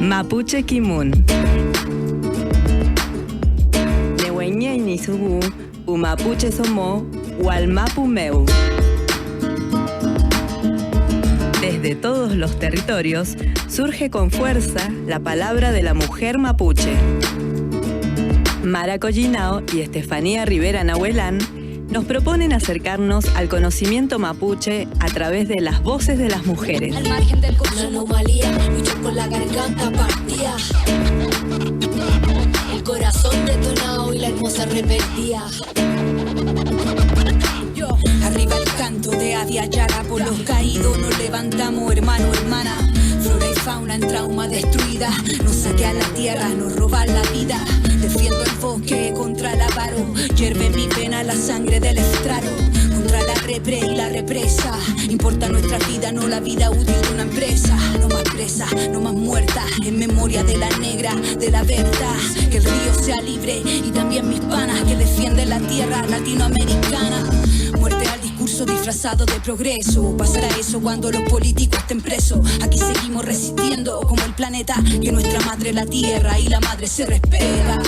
Mapuche Kimun. Nehueñe Nisugu, Mapuche Somo, Hualmapu Meu. Desde todos los territorios surge con fuerza la palabra de la mujer mapuche. Mara Collinao y Estefanía Rivera Nahuelán nos proponen acercarnos al conocimiento mapuche a través de las voces de las mujeres. Al margen del curso, la anomalía, lucho con la garganta partida. El corazón detonado y la hermosa repetía. Arriba el canto de Adia Yara, por los caídos nos levantamos, hermano, hermana. Flora y fauna en trauma destruida, nos saquean la tierra, nos roban la vida. Defiendo el bosque contra el avaro, hierve mi pena la sangre del estrado. Contra la repre y la represa, importa nuestra vida, no la vida útil de una empresa. No más presa, no más muerta, en memoria de la negra, de la verdad. Que el río sea libre y también mis panas que defienden la tierra latinoamericana. Muerte al discurso disfrazado de progreso. Pasará eso cuando los políticos estén presos. Aquí seguimos resistiendo como el planeta, que nuestra madre la tierra y la madre se respeta.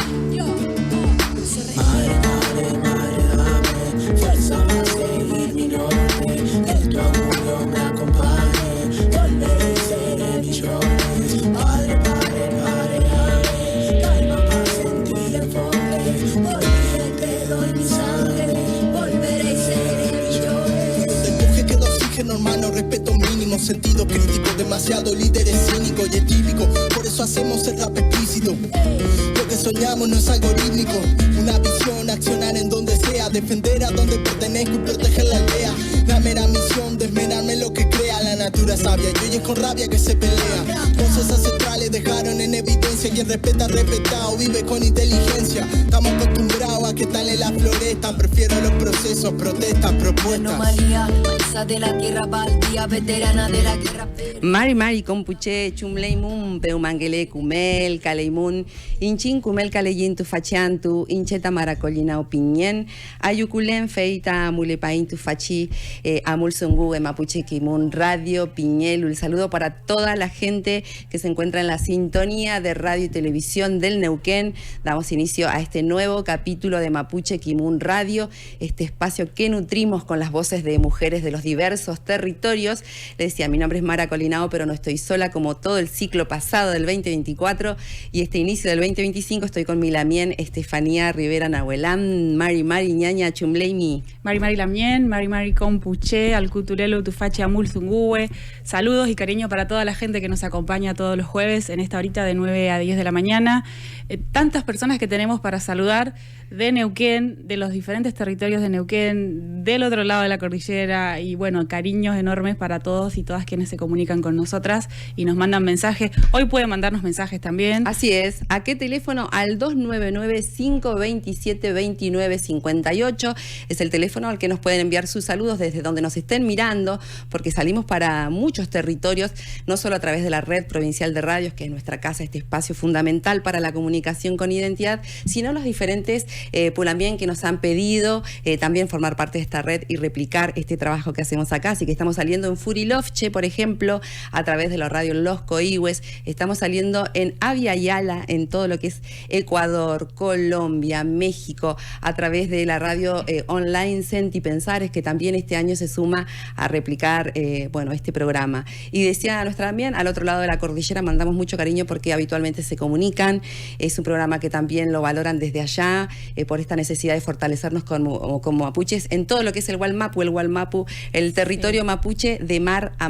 Madre, madre, madre, dame fuerza para seguir mi norte. Que tu amor me acompañe, volveré y seré millones. Padre, padre, padre, dame calma para sentir el enfoque. Volveré, te doy mi sangre, volveré y seré millones. De empuje queda oxígeno, hermano, respeto mínimo, sentido crítico, demasiado líderes cínicos y es típico. Por eso hacemos el rap explícito. Lo que soñamos no es algorítmico. Una visión, accionar en donde sea, defender a donde pertenezco y proteger la aldea. La mera misión, desmenarme lo que crea la natura sabia. Y hoy es con rabia que se pelea. Voces ancestrales dejaron en evidencia. Quien respeta, respetado, vive con inteligencia. Estamos acostumbrados a que tal en la floresta. Prefiero los procesos, protestas, propuestas. Anomalía, mansa de la tierra baldía, veterana de la guerra. Mari Mari Compuche, Chumleimun, Peumanguele, Cumel, Caleimun, Inchin Cumel Caleyin Tufachantu, Incheta Maracolina Opinien, Ayuculen Feita Mulepain Tufachi, Amulsungu, Mapuche Kimun, Radio Piñel. Un saludo para toda la gente que se encuentra en la sintonía de radio y televisión del Neuquén. Damos inicio a este nuevo capítulo de Mapuche Kimun Radio, este espacio que nutrimos con las voces de mujeres de los diversos territorios. Les decía, mi nombre es Mara Collinao, pero no estoy sola como todo el ciclo pasado del 2024 y este inicio del 2025 estoy con mi lamien Estefanía Rivera Nahuelán, Mari Mari Ñaña Chumleimi. Mari Mari Lamien, Mari Mari Compuche, Alcutulelo Tufache Amul Zungüe. Saludos y cariño para toda la gente que nos acompaña todos los jueves en esta horita de 9 a 10 de la mañana. Tantas personas que tenemos para saludar de Neuquén, de los diferentes territorios de Neuquén, del otro lado de la cordillera y bueno, cariños enormes para todos y todas quienes se comunican con nosotras y nos mandan mensajes. Hoy pueden mandarnos mensajes también. Así es. ¿A qué teléfono? Al 299-527-2958. Es el teléfono al que nos pueden enviar sus saludos desde donde nos estén mirando, porque salimos para muchos territorios, no solo a través de la red provincial de radios, que es nuestra casa, este espacio fundamental para la comunicación con identidad, sino los diferentes Pulamien que nos han pedido también formar parte de esta red y replicar este trabajo que hacemos acá. Así que estamos saliendo en Furilovche, por ejemplo, a través de la radio Los Coihues. Estamos saliendo en Avia Yala, en todo lo que es Ecuador, Colombia, México, a través de la radio online Senti Pensares, que también este año se suma a replicar este programa. Y decía nuestra también, al otro lado de la cordillera mandamos mucho cariño porque habitualmente se comunican. Es un programa que también lo valoran desde allá, por esta necesidad de fortalecernos como mapuches en todo lo que es el Gualmapu, el territorio mapuche de mar a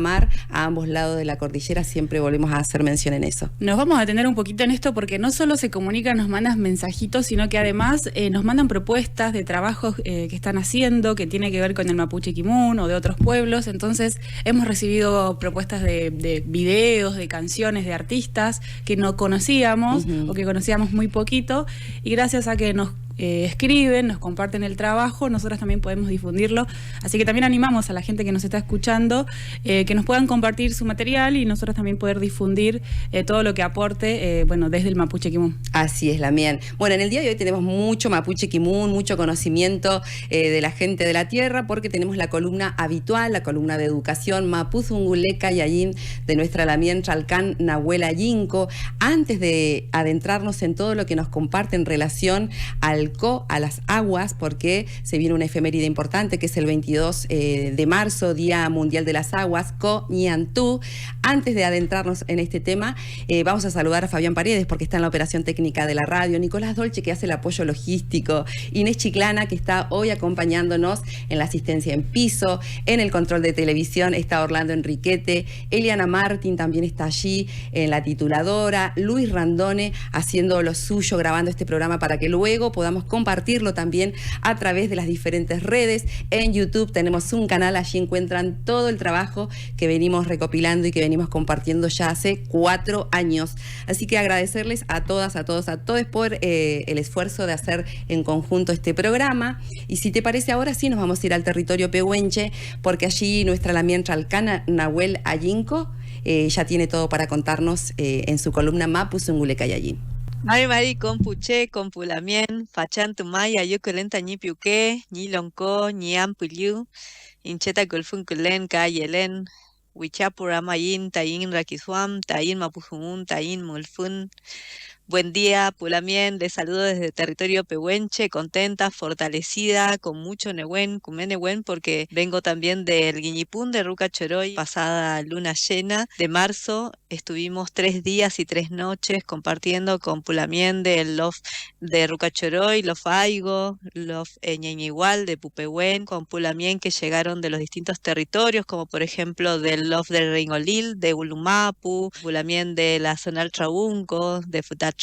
ambos lados de la cordillera. Siempre volvemos a hacer mención en eso. Nos vamos a detener un poquito en esto porque no solo se comunican, nos mandan mensajitos, sino que además nos mandan propuestas de trabajos que están haciendo, que tiene que ver con el Mapuche Kimun o de otros pueblos. Entonces hemos recibido propuestas de videos, de canciones, de artistas que no conocíamos o que conocíamos muy poquito, y gracias a que nos escriben, nos comparten el trabajo, nosotros también podemos difundirlo. Así que también animamos a la gente que nos está escuchando que nos puedan compartir su material y nosotros también poder difundir todo lo que aporte, desde el Mapuche Kimun. Así es, Lamien. Bueno, en el día de hoy tenemos mucho Mapuche Kimun, mucho conocimiento de la gente de la tierra, porque tenemos la columna habitual, la columna de educación Mapuzunguleka Yayin de nuestra Lamien Chalcán Nahuel Ayinco. Antes de adentrarnos en todo lo que nos comparte en relación al a las aguas, porque se viene una efeméride importante que es el 22 de marzo, Día Mundial de las Aguas, Co Ñantú. Antes de adentrarnos en este tema, vamos a saludar a Fabián Paredes, porque está en la operación técnica de la radio, Nicolás Dolce, que hace el apoyo logístico, Inés Chiclana, que está hoy acompañándonos en la asistencia en piso, en el control de televisión está Orlando Enriquete, Eliana Martín también está allí en la tituladora, Luis Randone haciendo lo suyo, grabando este programa para que luego podamos compartirlo también a través de las diferentes redes. En YouTube tenemos un canal, allí encuentran todo el trabajo que venimos recopilando y que venimos compartiendo ya hace 4 años. Así que agradecerles a todas, a todos, a todos por el esfuerzo de hacer en conjunto este programa. Y si te parece, ahora sí nos vamos a ir al territorio pehuenche, porque allí nuestra Lamien Chalcán Nahuel Ayinco ya tiene todo para contarnos en su columna Mapuzunguleka Yayin. Mari compuche, compulamien, fachan tumaya, yocolenta ni piuque, ni lonco, ni ampuliu, incheta golfunculen, kayelen, huichapura mayin, tayin rakisuam, tayin mapuzungun, tayin mulfun. Buen día, Pulamien, les saludo desde territorio pehuenche, contenta, fortalecida, con mucho nehuen, cumenehuen, porque vengo también del Guiñipún de Ruca Choroy, pasada luna llena de marzo. Estuvimos 3 días y 3 noches compartiendo con Pulamien del Lof de Ruca Choroy, Lof Aigo, Lof Ñeñigual de Pupehuen, con Pulamien que llegaron de los distintos territorios, como por ejemplo del Lof del Reingolil, de Ulumapu, Pulamien de la zona Traunco, de Futachayén.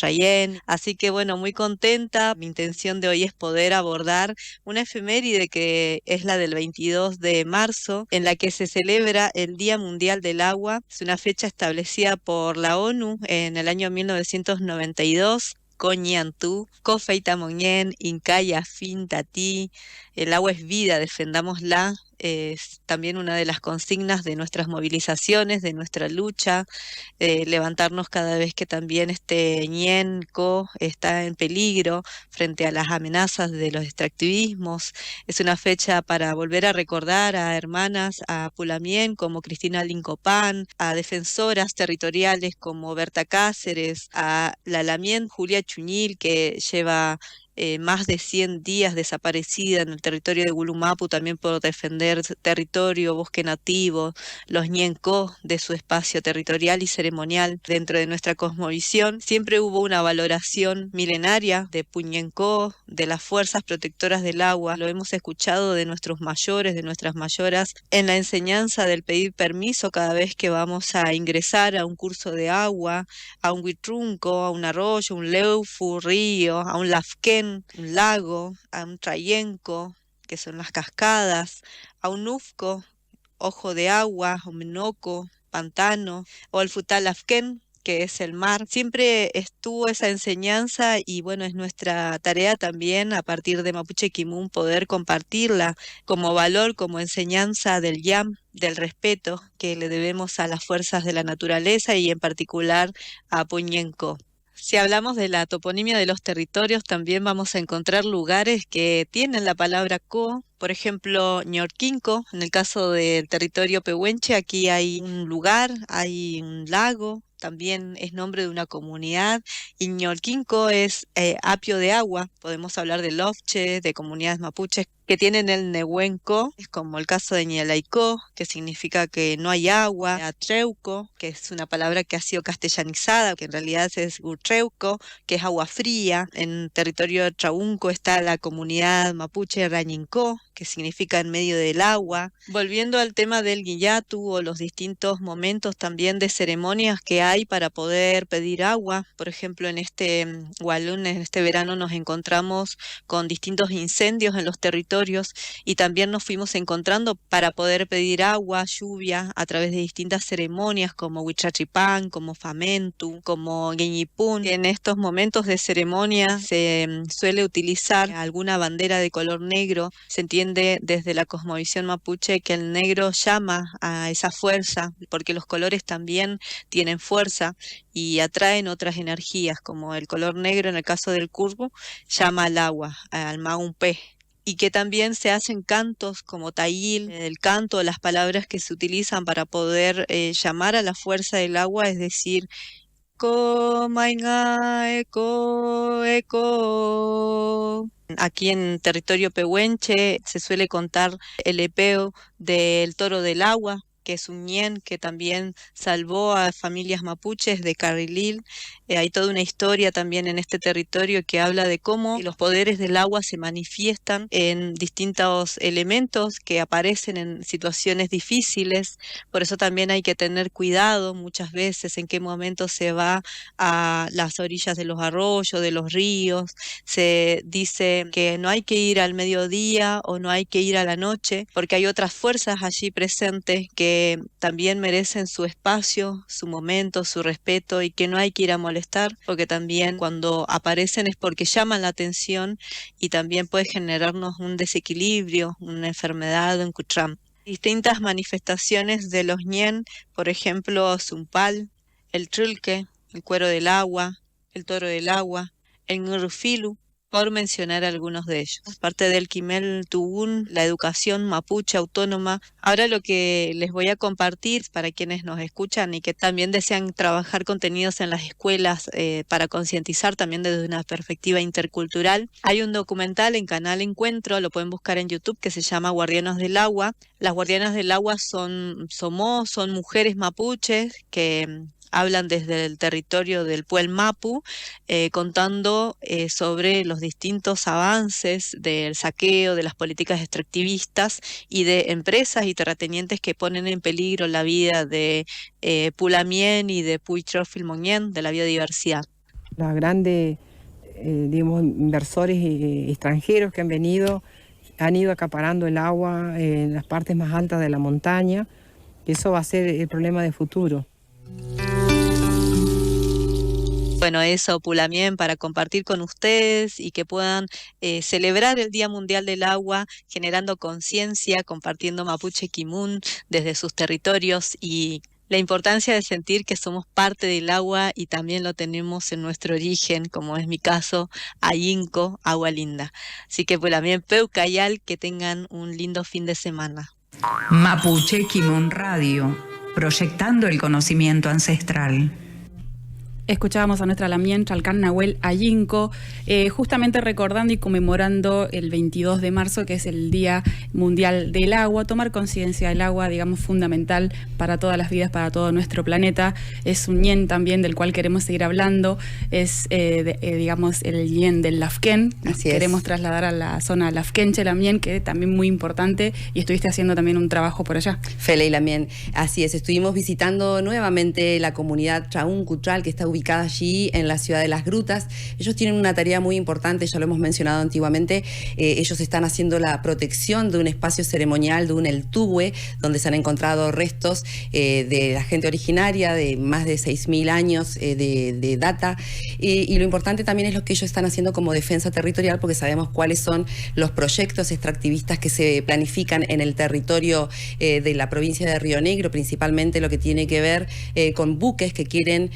Así que bueno, muy contenta. Mi intención de hoy es poder abordar una efeméride que es la del 22 de marzo, en la que se celebra el Día Mundial del Agua. Es una fecha establecida por la ONU en el año 1992. Coñantú, Cofeita Moñén, Incaya, Fin, Tatí, el agua es vida, defendámosla. Es también una de las consignas de nuestras movilizaciones, de nuestra lucha, levantarnos cada vez que también este ñenco está en peligro frente a las amenazas de los extractivismos. Es una fecha para volver a recordar a hermanas, a Pulamien como Cristina Lincopán, a defensoras territoriales como Berta Cáceres, a la Lamien Julia Chuñil, que lleva más de 100 días desaparecida en el territorio de Gulumapu, también por defender territorio, bosque nativo, los ñenco de su espacio territorial y ceremonial. Dentro de nuestra cosmovisión siempre hubo una valoración milenaria de Puñenco, de las fuerzas protectoras del agua. Lo hemos escuchado de nuestros mayores, de nuestras mayoras, en la enseñanza del pedir permiso cada vez que vamos a ingresar a un curso de agua, a un huitrunco, a un arroyo, un leufu, río, a un lafquén, un lago, a un trayenco, que son las cascadas, a un ufco, ojo de agua, un menoco, pantano, o al futalafquén, que es el mar. Siempre estuvo esa enseñanza y bueno, es nuestra tarea también a partir de Mapuche Kimun poder compartirla como valor, como enseñanza del YAM, del respeto que le debemos a las fuerzas de la naturaleza y en particular a Puñenco. Si hablamos de la toponimia de los territorios, también vamos a encontrar lugares que tienen la palabra co, por ejemplo, Ñorquinco, en el caso del territorio pehuenche, aquí hay un lugar, hay un lago, también es nombre de una comunidad, y Ñorquinco es apio de agua. Podemos hablar de Lofche, de comunidades mapuches que tienen el Nehuenco, es como el caso de Ñelaicó, que significa que no hay agua, Atreuco, que es una palabra que ha sido castellanizada, que en realidad es Utreuco, que es agua fría. En territorio de Traunco está la comunidad mapuche Rañincó, que significa en medio del agua. Volviendo al tema del Guillatu o los distintos momentos también de ceremonias que hay para poder pedir agua, por ejemplo en este Walún, en este verano nos encontramos con distintos incendios en los territorios territorios, y también nos fuimos encontrando para poder pedir agua, lluvia, a través de distintas ceremonias como Huichachipán, como Famentu, como Gueñipún. En estos momentos de ceremonia se suele utilizar alguna bandera de color negro. Se entiende desde la cosmovisión mapuche que el negro llama a esa fuerza, porque los colores también tienen fuerza y atraen otras energías, como el color negro en el caso del curvo llama al agua, al maumpe, y que también se hacen cantos como tayil, el canto, las palabras que se utilizan para poder llamar a la fuerza del agua, es decir, ko mainga eko eko. Aquí en territorio pehuenche se suele contar el epeo del toro del agua, que es un ñen que también salvó a familias mapuches de Carrilil. Hay toda una historia también en este territorio que habla de cómo los poderes del agua se manifiestan en distintos elementos que aparecen en situaciones difíciles. Por eso también hay que tener cuidado muchas veces en qué momento se va a las orillas de los arroyos, de los ríos. Se dice que no hay que ir al mediodía o no hay que ir a la noche, porque hay otras fuerzas allí presentes que también merecen su espacio, su momento, su respeto, y que no hay que ir a molestar, porque también cuando aparecen es porque llaman la atención y también puede generarnos un desequilibrio, una enfermedad, un cuchram. Distintas manifestaciones de los ñen, por ejemplo, Zumpal, el trulque, el cuero del agua, el toro del agua, el ngurufilu, por mencionar algunos de ellos. Parte del Quimel Tugún, la educación mapuche autónoma. Ahora lo que les voy a compartir para quienes nos escuchan y que también desean trabajar contenidos en las escuelas para concientizar también desde una perspectiva intercultural. Hay un documental en Canal Encuentro, lo pueden buscar en YouTube, que se llama Guardianas del Agua. Las guardianas del agua son mujeres mapuches que hablan desde el territorio del Puel Mapu, contando sobre los distintos avances del saqueo, de las políticas extractivistas y de empresas y terratenientes que ponen en peligro la vida de Pulamien y de Puichofilmonien, de la biodiversidad. Los grandes inversores extranjeros que han ido acaparando el agua en las partes más altas de la montaña. Eso va a ser el problema de futuro. Bueno, eso, Pulamien, para compartir con ustedes y que puedan celebrar el Día Mundial del Agua, generando conciencia, compartiendo Mapuche Kimun desde sus territorios, y la importancia de sentir que somos parte del agua y también lo tenemos en nuestro origen, como es mi caso, Ayinco, agua linda. Así que Pulamien, Peucayal, que tengan un lindo fin de semana. Mapuche Kimun Radio, proyectando el conocimiento ancestral. Escuchábamos a nuestra Lamien Chalcán Nahuel Ayinco, justamente recordando y conmemorando el 22 de marzo, que es el Día Mundial del Agua. Tomar conciencia del agua, digamos, fundamental para todas las vidas, para todo nuestro planeta. Es un ñen también del cual queremos seguir hablando. Es, digamos, el ñen del Lafken. Queremos trasladar a la zona Lafkenche Lamien, que es también muy importante, y estuviste haciendo también un trabajo por allá. Fele y Lamien, así es. Estuvimos visitando nuevamente la comunidad Chaún Cutral, que está ubicada allí en la ciudad de Las Grutas. Ellos tienen una tarea muy importante, ya lo hemos mencionado antiguamente. Ellos están haciendo la protección de un espacio ceremonial, de un El Tubue, donde se han encontrado restos de la gente originaria de más de 6.000 años de data. Y lo importante también es lo que ellos están haciendo como defensa territorial, porque sabemos cuáles son los proyectos extractivistas que se planifican en el territorio de la provincia de Río Negro, principalmente lo que tiene que ver con buques que quieren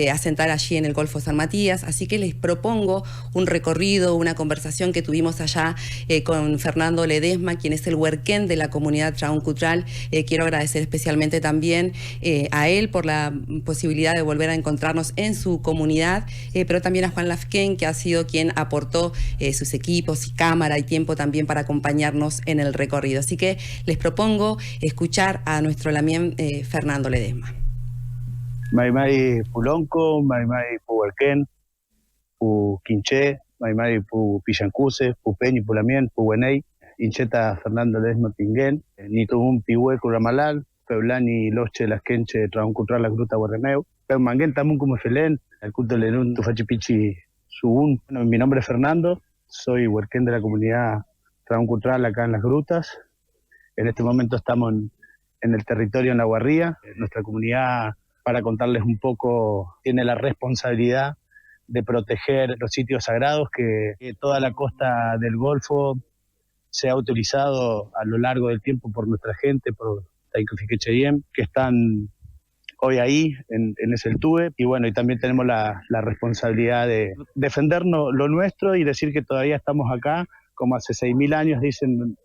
asentar allí en el Golfo San Matías. Así que les propongo un recorrido, una conversación que tuvimos allá con Fernando Ledesma, quien es el huerquén de la comunidad Chaún Cutral. Quiero agradecer especialmente también a él por la posibilidad de volver a encontrarnos en su comunidad, pero también a Juan Lafken, que ha sido quien aportó sus equipos y cámara y tiempo también para acompañarnos en el recorrido. Así que les propongo escuchar a nuestro Lamien Fernando Ledesma. Maimai Pulonco, Maimai Puhuelquén, Pu Quinché, Maimai Pu Pillancuse, Pu Peñi Pulamien, Pu Huenei, Incheta Fernando Ledesma Tinguén, Nitubun Pihue Curamalal, Peulani Loche Lasquenche Traun Cutral La Gruta Guarreneu, Peumanguén Tamun como Felén, el culto Lenun Tufachipichi Subun. Bueno, mi nombre es Fernando, soy huerquén de la comunidad Traún Cultural acá en las grutas. En este momento estamos en el territorio Nahuarría. Nuestra comunidad, para contarles un poco, tiene la responsabilidad de proteger los sitios sagrados, que toda la costa del Golfo se ha utilizado a lo largo del tiempo por nuestra gente, por Taikufiquecheyem, que están hoy ahí en ese Eltúe. Y bueno, y también tenemos la responsabilidad de defendernos lo nuestro y decir que todavía estamos acá, como hace 6.000 años dicen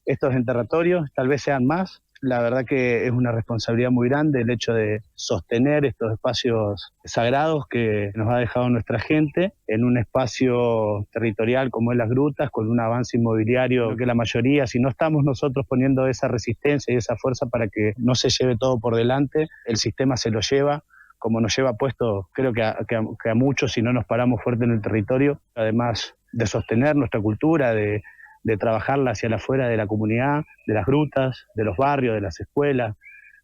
estos enterratorios, tal vez sean más. La verdad que es una responsabilidad muy grande el hecho de sostener estos espacios sagrados que nos ha dejado nuestra gente en un espacio territorial como es las grutas, con un avance inmobiliario que la mayoría, si no estamos nosotros poniendo esa resistencia y esa fuerza para que no se lleve todo por delante, el sistema se lo lleva, como nos lleva puesto, creo que a muchos si no nos paramos fuerte en el territorio, además de sostener nuestra cultura, de trabajarla hacia afuera de la comunidad, de las grutas, de los barrios, de las escuelas,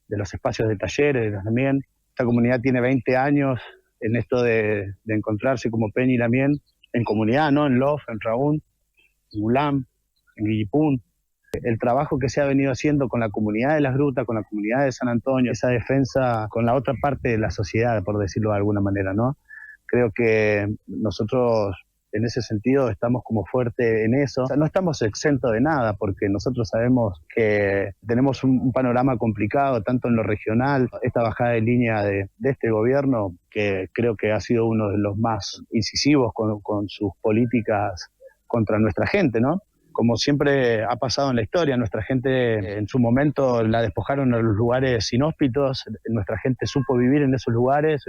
de los espacios de talleres también. Esta comunidad tiene 20 años en esto de encontrarse como Peña y Lamien, en comunidad, ¿no? En Lof, en Raún, en Ulam, en Guillipún. El trabajo que se ha venido haciendo con la comunidad de las grutas, con la comunidad de San Antonio, esa defensa con la otra parte de la sociedad, por decirlo de alguna manera, ¿no? Creo que nosotros en ese sentido estamos como fuertes en eso. O sea, no estamos exentos de nada porque nosotros sabemos que tenemos un panorama complicado tanto en lo regional, esta bajada de línea de este gobierno que creo que ha sido uno de los más incisivos con sus políticas contra nuestra gente, ¿no? Como siempre ha pasado en la historia, nuestra gente en su momento la despojaron a los lugares inhóspitos, nuestra gente supo vivir en esos lugares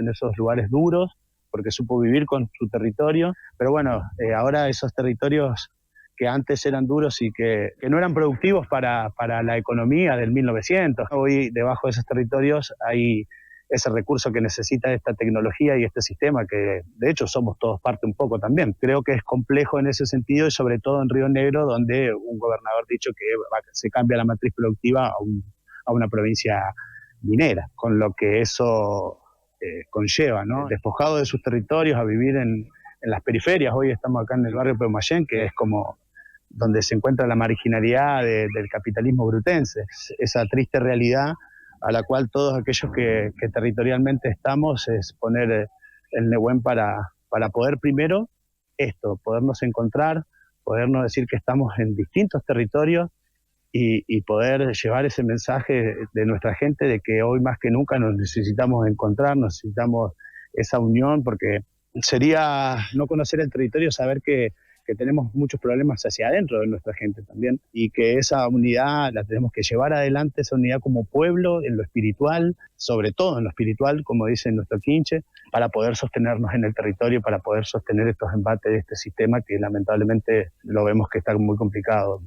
duros, porque supo vivir con su territorio, pero bueno, ahora esos territorios que antes eran duros y que no eran productivos para la economía del 1900, hoy debajo de esos territorios hay ese recurso que necesita esta tecnología y este sistema, que de hecho somos todos parte un poco también. Creo que es complejo en ese sentido y sobre todo en Río Negro, donde un gobernador ha dicho que se cambia la matriz productiva a una provincia minera, con lo que eso conlleva, ¿no? Despojado de sus territorios a vivir en las periferias. Hoy estamos acá en el barrio Peumayén, que es como donde se encuentra la marginalidad del capitalismo brutense. Esa triste realidad a la cual todos aquellos que territorialmente estamos es poner el Nehuen para poder primero podernos encontrar, podernos decir que estamos en distintos territorios y poder llevar ese mensaje de nuestra gente de que hoy más que nunca nos necesitamos encontrar, necesitamos esa unión, porque sería no conocer el territorio, saber que tenemos muchos problemas hacia adentro de nuestra gente también y que esa unidad la tenemos que llevar adelante, esa unidad como pueblo, en lo espiritual, sobre todo en lo espiritual, como dice nuestro quinche, para poder sostenernos en el territorio, para poder sostener estos embates de este sistema que lamentablemente lo vemos que está muy complicado.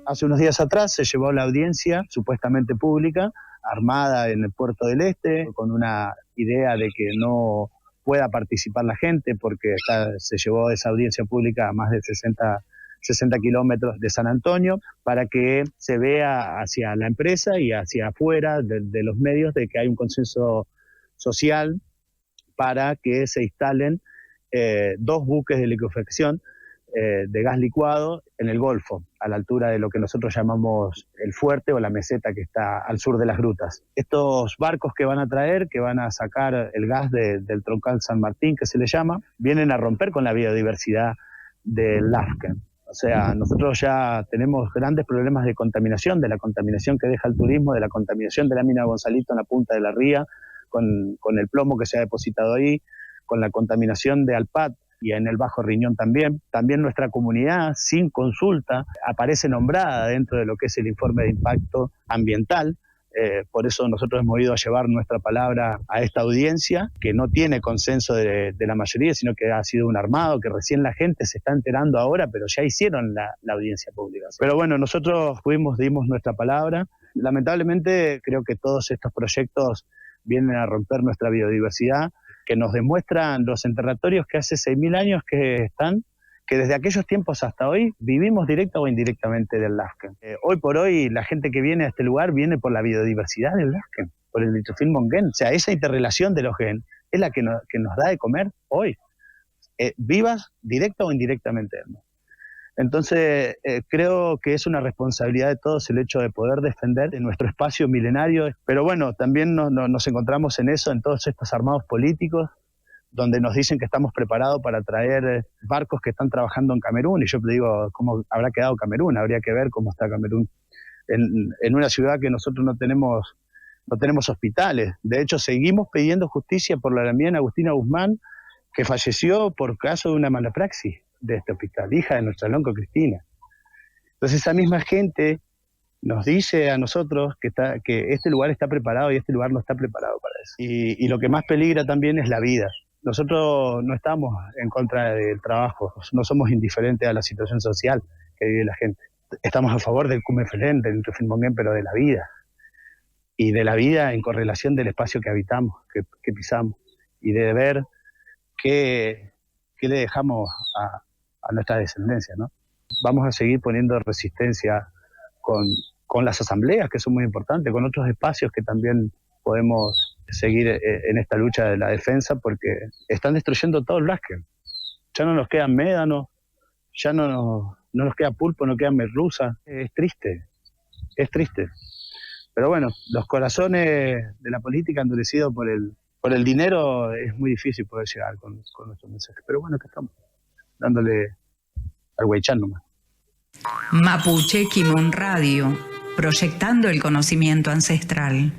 Hace unos días atrás se llevó la audiencia supuestamente pública, armada en el Puerto del Este, con una idea de que no pueda participar la gente porque se llevó esa audiencia pública a más de 60 kilómetros de San Antonio, para que se vea hacia la empresa y hacia afuera de los medios de que hay un consenso social para que se instalen 2 buques de liquefacción de gas licuado en el Golfo, a la altura de lo que nosotros llamamos el fuerte o la meseta que está al sur de las grutas. Estos barcos que van a traer, que van a sacar el gas del troncal San Martín, que se le llama, vienen a romper con la biodiversidad del Lafken. O sea, nosotros ya tenemos grandes problemas de contaminación, de la contaminación que deja el turismo, de la contaminación de la mina Gonzalito en la punta de la ría, con el plomo que se ha depositado ahí, con la contaminación de Alpat, y en el Bajo Riñón también. También nuestra comunidad, sin consulta, aparece nombrada dentro de lo que es el informe de impacto ambiental. Por eso nosotros hemos ido a llevar nuestra palabra a esta audiencia, que no tiene consenso de la mayoría, sino que ha sido un armado, que recién la gente se está enterando ahora, pero ya hicieron la audiencia pública. Pero bueno, nosotros dimos nuestra palabra. Lamentablemente creo que todos estos proyectos vienen a romper nuestra biodiversidad, que nos demuestran los enterratorios que hace 6.000 años que desde aquellos tiempos hasta hoy vivimos directa o indirectamente del Lafken. Hoy por hoy la gente que viene a este lugar viene por la biodiversidad del Lafken, por el litrofil monguén. O sea, esa interrelación de los gen es la que nos da de comer hoy, vivas directa o indirectamente, ¿no? Entonces, creo que es una responsabilidad de todos el hecho de poder defender nuestro espacio milenario, pero bueno, también nos encontramos en eso, en todos estos armados políticos, donde nos dicen que estamos preparados para traer barcos que están trabajando en Camerún, y yo digo, ¿cómo habrá quedado Camerún? Habría que ver cómo está Camerún. En una ciudad que nosotros no tenemos hospitales. De hecho, seguimos pidiendo justicia por la mía Agustina Guzmán, que falleció por caso de una mala praxis de este hospital, hija de nuestra lonco Cristina. Entonces esa misma gente nos dice a nosotros que este lugar está preparado y este lugar no está preparado para eso. Y lo que más peligra también es la vida. Nosotros no estamos en contra del trabajo, no somos indiferentes a la situación social que vive la gente. Estamos a favor del Cumefelén, del Refilmonguén, pero de la vida. Y de la vida en correlación del espacio que habitamos, que pisamos. Y de ver qué le dejamos a nuestra descendencia, ¿no? Vamos a seguir poniendo resistencia con las asambleas, que son muy importantes, con otros espacios que también podemos seguir en esta lucha de la defensa, porque están destruyendo todo el Blasque. Ya no nos quedan médanos, ya no nos queda pulpo, no queda merluza. Es triste. Pero bueno, los corazones de la política endurecidos por el dinero, es muy difícil poder llegar con nuestros mensajes. Pero bueno, que estamos dándole al Huaychán nomás. Mapuche Quimón Radio, proyectando el conocimiento ancestral.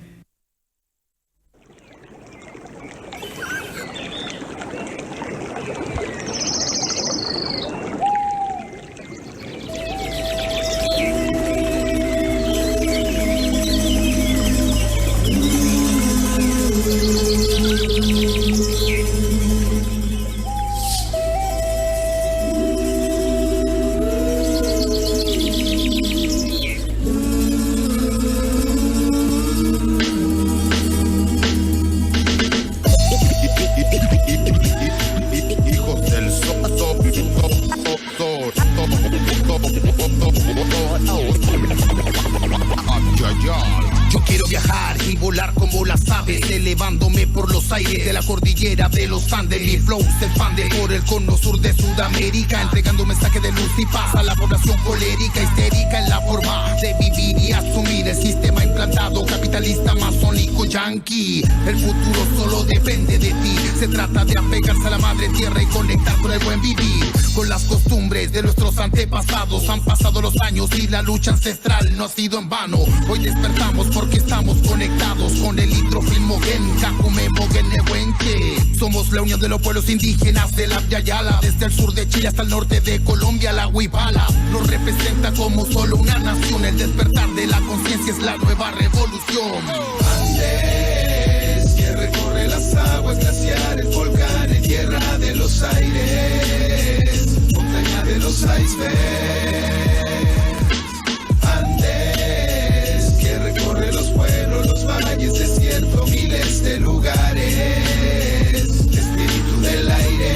Yo quiero viajar y volar como las aves, elevándome por los aires de la cordillera de los Andes. Mi flow se expande por el cono sur de Sudamérica, entregando un mensaje de luz y paz a la población colérica, histérica en la forma de vivir y asumir el sistema implantado capitalista masónico yanqui. El futuro solo depende de ti. Se trata de apegarse a la madre tierra y conectar con el buen vivir, con las costumbres de nuestros antepasados. Han pasado los años y la lucha ancestral no ha sido en vano. Hoy despertamos porque estamos conectados con el Hidrofilmonguén, Cacume Moguenehuenque. Somos la unión de los pueblos indígenas de la Abya Yala, desde el sur de Chile hasta el norte de Colombia. La Huipala nos representa como solo una nación. El despertar de la conciencia es la nueva revolución. Andes, que recorre las aguas glaciares, volcanes, tierra de los aires, montaña de los icebergs. Andes, que recorre los pueblos, los valles, desiertos, miles de lugares, espíritu del aire.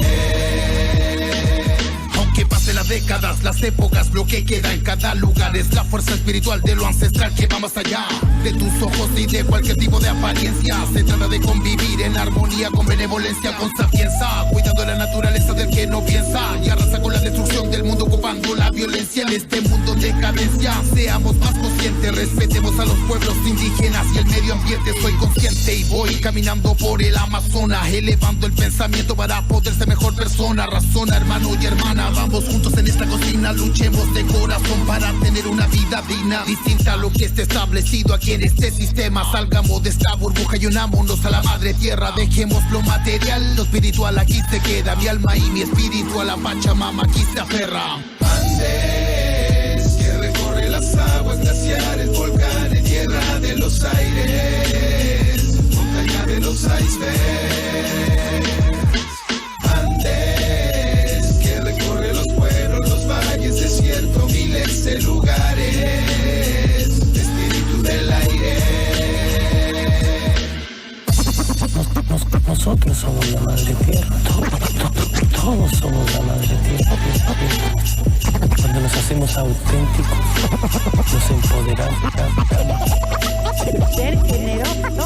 Aunque pasen las décadas, las épocas, lo que queda en cada lugar es la fuerza espiritual de lo ancestral que va más allá de tus ojos y de cualquier tipo de apariencia. Se trata de convivir en armonía, con benevolencia, con sapienza, cuidando la naturaleza del que no piensa y arrasa con la destrucción del mundo, ocupando la violencia en este mundo en decadencia. Seamos más conscientes, respetemos a los pueblos indígenas y el medio ambiente. Soy consciente y voy caminando por el Amazonas, elevando el pensamiento para poder ser mejor persona. Razona, hermano y hermana, vamos juntos en esta cocina, luchemos de corazón para tener una vida digna, distinta a lo que está establecido aquí en este sistema. Salgamos de esta burbuja y unámonos a la madre tierra. Dejemos lo material, lo espiritual aquí se queda. Mi alma y mi espíritu a la Pachamama aquí se aferra. Andes, que recorre las aguas glaciares, volcanes, tierra de los aires, montaña de los icebergs. Andes, que recorre los pueblos, los valles, desiertos, miles de lugares, espíritu del aire. Nosotros somos la madre tierra, todos somos la madre tierra. Cuando nos hacemos auténticos, nos empoderamos. Ser generoso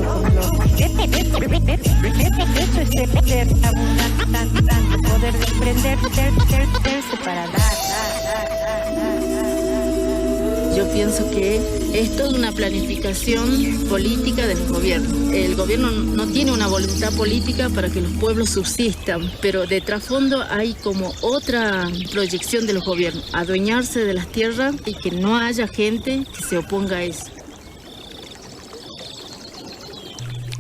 con los ser abundante, poder desprenderse para dar. Yo pienso que es toda una planificación política del gobierno. El gobierno no tiene una voluntad política para que los pueblos subsistan, pero de trasfondo hay como otra proyección de los gobiernos, adueñarse de las tierras y que no haya gente que se oponga a eso.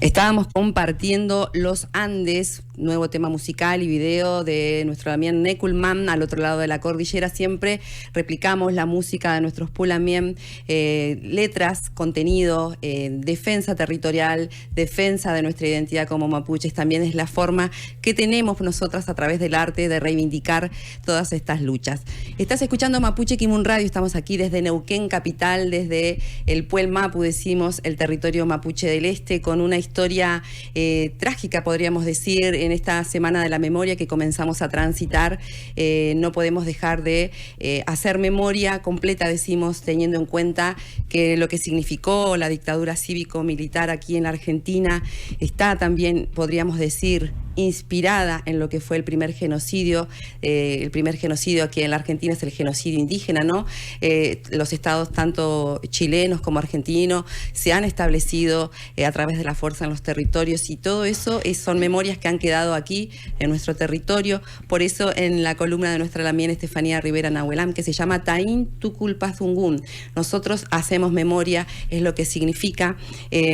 Estábamos compartiendo Los Andes, nuevo tema musical y video de nuestro Damián Neculman, al otro lado de la cordillera. Siempre replicamos la música de nuestros Pulamien, letras, contenido, defensa territorial, defensa de nuestra identidad como mapuches. También es la forma que tenemos nosotras a través del arte de reivindicar todas estas luchas. Estás escuchando Mapuche Kimun Radio, estamos aquí desde Neuquén capital, desde el Puel Mapu, decimos, el territorio mapuche del este, con una historia trágica, podríamos decir, en esta Semana de la Memoria que comenzamos a transitar. No podemos dejar de hacer memoria completa, decimos, teniendo en cuenta que lo que significó la dictadura cívico-militar aquí en la Argentina está también, podríamos decir, inspirada en lo que fue el primer genocidio. El primer genocidio aquí en la Argentina es el genocidio indígena, ¿no? Los estados, tanto chilenos como argentinos, se han establecido a través de la fuerza en los territorios, y todo eso son memorias que han quedado aquí en nuestro territorio. Por eso en la columna de nuestra Lamien Estefanía Rivera Nahuelán, que se llama Taín Tuculpazungún, nosotros hacemos memoria, es lo que significa.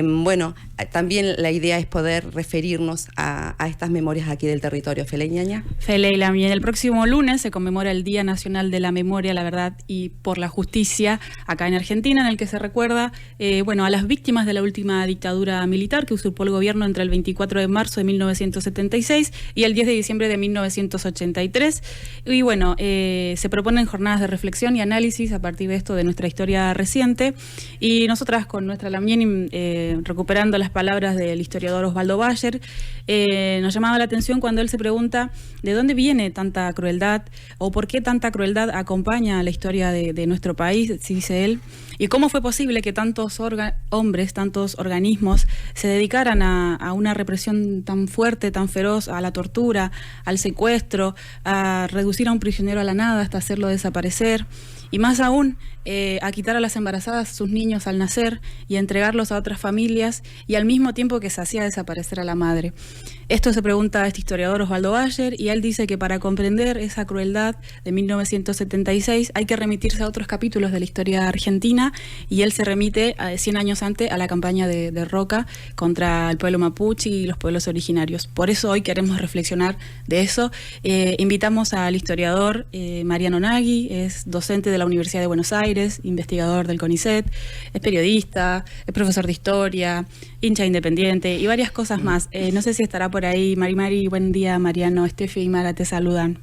Bueno, también la idea es poder referirnos a estas memorias aquí del territorio. Fele Ñaña. Fele Lamien, el próximo lunes se conmemora el Día Nacional de la Memoria, la Verdad y por la Justicia acá en Argentina, en el que se recuerda a las víctimas de la última dictadura militar que usurpó el gobierno entre el 24 de marzo de 1976 y el 10 de diciembre de 1983. Y bueno, se proponen jornadas de reflexión y análisis a partir de esto, de nuestra historia reciente. Y nosotras con nuestra Lamien, recuperando las palabras del historiador Osvaldo Bayer, nos llamaba la atención cuando él se pregunta de dónde viene tanta crueldad o por qué tanta crueldad acompaña la historia de nuestro país, dice él, y cómo fue posible que tantos hombres, tantos organismos se dedicaran a una represión tan fuerte, tan feroz, a la tortura, al secuestro, a reducir a un prisionero a la nada hasta hacerlo desaparecer, y más aún a quitar a las embarazadas sus niños al nacer y a entregarlos a otras familias, y al mismo tiempo que se hacía desaparecer a la madre. Esto se pregunta este historiador Osvaldo Bayer, y él dice que para comprender esa crueldad de 1976 hay que remitirse a otros capítulos de la historia argentina, y él se remite 100 años antes a la campaña de Roca contra el pueblo mapuche y los pueblos originarios. Por eso hoy queremos reflexionar de eso. Invitamos al historiador Mariano Nagui, es docente de la Universidad de Buenos Aires, investigador del CONICET, es periodista, es profesor de historia, hincha independiente y varias cosas más. No sé si estará por ahí Mari. Buen día, Mariano, Estefi y Mara te saludan.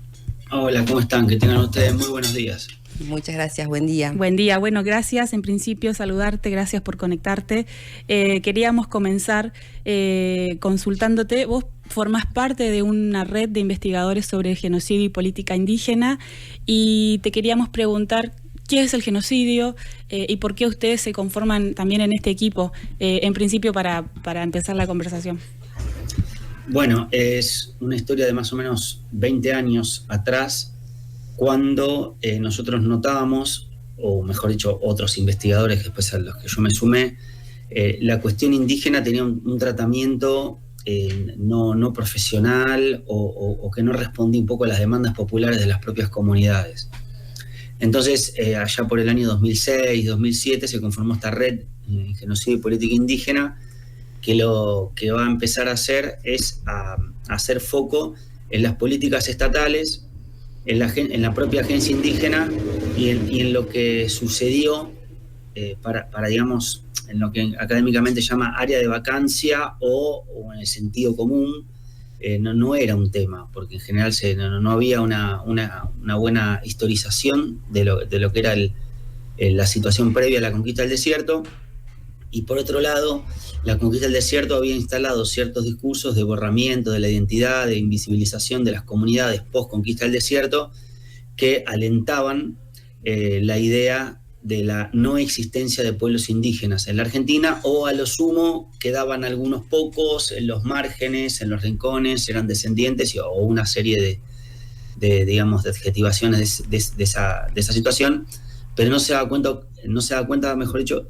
Hola, ¿cómo están? Que tengan ustedes muy buenos días. Muchas gracias, buen día. Buen día, bueno, gracias en principio, saludarte, gracias por conectarte. Queríamos comenzar consultándote. Vos formás parte de una red de investigadores sobre genocidio y política indígena, y te queríamos preguntar ¿qué es el genocidio y por qué ustedes se conforman también en este equipo? En principio, para empezar la conversación. Bueno, es una historia de más o menos 20 años atrás, cuando nosotros notábamos, o mejor dicho, otros investigadores, que después a los que yo me sumé, la cuestión indígena tenía un tratamiento no profesional o que no respondía un poco a las demandas populares de las propias comunidades. Entonces, allá por el año 2006, 2007, se conformó esta red Genocidio y Política Indígena, que lo que va a empezar a hacer es a hacer foco en las políticas estatales, en la propia agencia indígena y en lo que sucedió para, digamos, en lo que académicamente se llama área de vacancia o en el sentido común. No era un tema, porque en general no había una buena historización de lo que era la situación previa a la conquista del desierto. Y por otro lado, la conquista del desierto había instalado ciertos discursos de borramiento de la identidad, de invisibilización de las comunidades post conquista del desierto, que alentaban la idea de la no existencia de pueblos indígenas en la Argentina, o a lo sumo quedaban algunos pocos en los márgenes, en los rincones, eran descendientes, o una serie de adjetivaciones de esa situación, pero no se da cuenta, mejor dicho,